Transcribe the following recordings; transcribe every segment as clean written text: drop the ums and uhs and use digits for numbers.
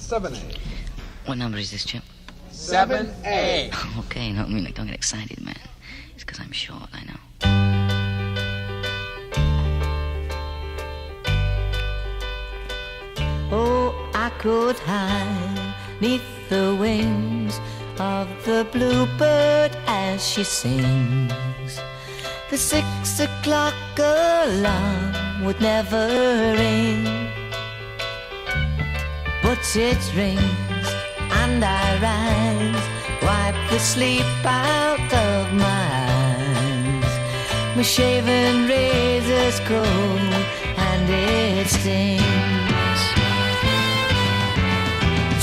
7A. What number is this, Chip? 7A. Okay, no, I mean, like, don't get excited, man. It's because I'm short, I know. Oh, I could hide neath the wings of the bluebird as she sings. The 6 o'clock alarm would never ring, but it rings and I rise, wipe the sleep out of my eyes. My shaven razor's cold and it stings.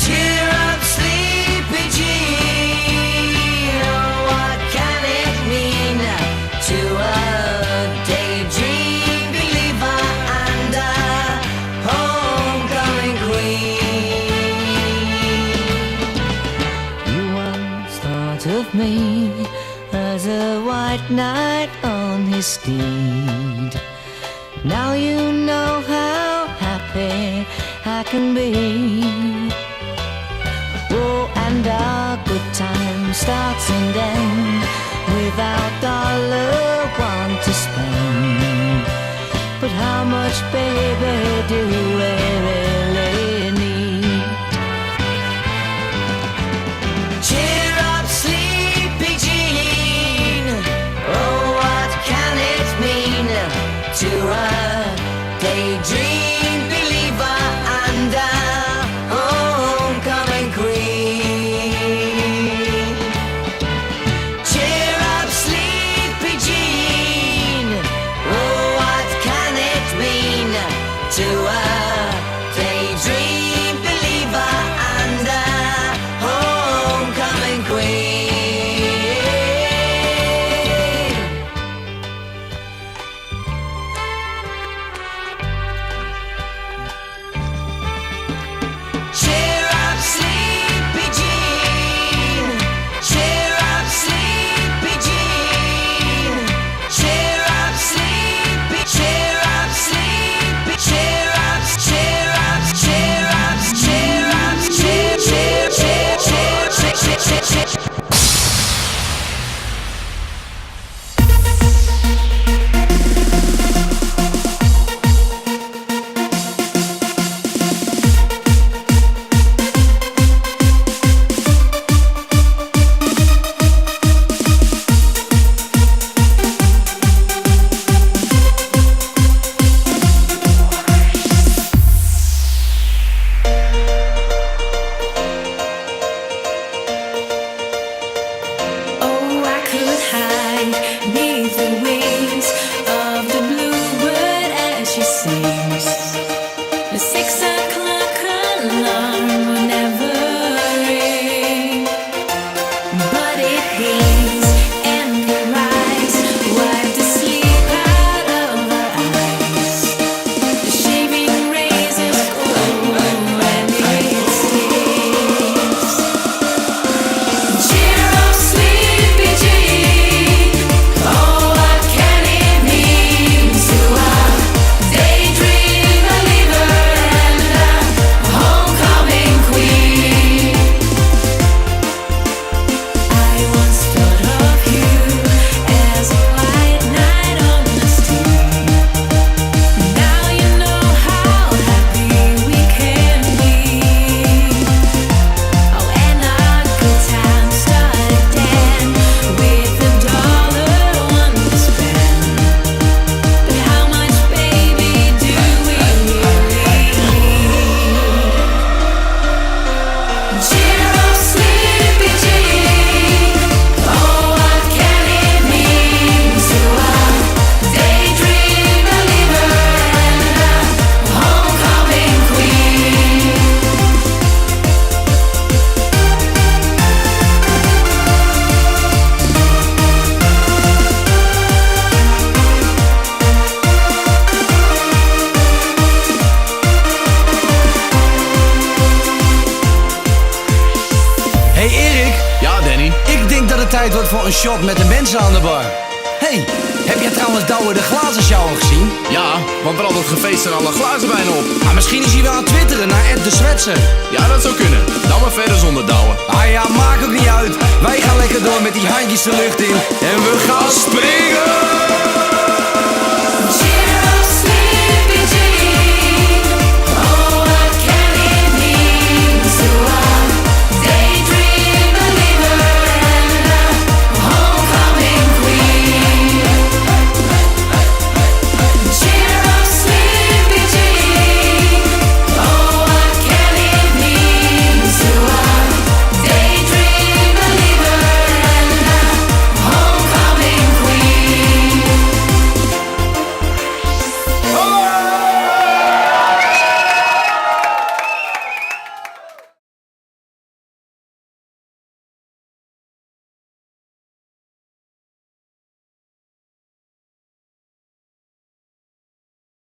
Cheer up, sleepy Jean. Oh, what can it mean to a daydream believer and a homecoming queen? You once thought of me as a white knight on his steed. Now you know how happy I can be. Oh, and our good time starts and ends without dollar one to spend. But how much, baby, do we really need? Cheer up, sleepy Jean. Oh, what can it mean to a daydream believer and a homecoming queen? Cheer up, sleepy Jean. Oh, what can it mean to a daydream believer and a homecoming queen? Cheer up, sleepy Jean. Cheer up, sleepy Jean. Cheer up, sleepy. Cheer up, sleepy. Cheer up, cheer up, cheer up, cheer up, cheer, cheer, cheer, cheer, cheer, cheer, cheer, cheer. Oh, I could hide beneath the wings of the bluebird as she sings. The 6 o'clock alarm will never ring, but it rings and we rise, wipe the sleep out of our eyes. The shaving razor's cold and it stings. Cheer up, sleepy Jean. Oh, what can it mean to a daydream believer and a homecoming queen? I once thought of you as a white knight on the steed. Now you know how happy we can be. Oh, and our good time started then with a dollar one to spend. But how much, baby, do we really need? Cheer up, sleepy Jean. Oh, what can it mean to a daydream believer and a homecoming queen? Hey Erik, Ja, Danny. ik denk dat het tijd wordt voor een shot met de mensen aan de bar. Hey, heb jij trouwens Douwe de glazen show al gezien? Ja, want er had het gefeest en alle glazen bijna op. Ah, misschien is hij wel aan het twitteren naar Ed de Zwetser. Ja, dat zou kunnen. Dan maar verder zonder Douwe. Ah ja, maakt ook niet uit. Wij gaan lekker door met die handjes de lucht in. En we gaan springen!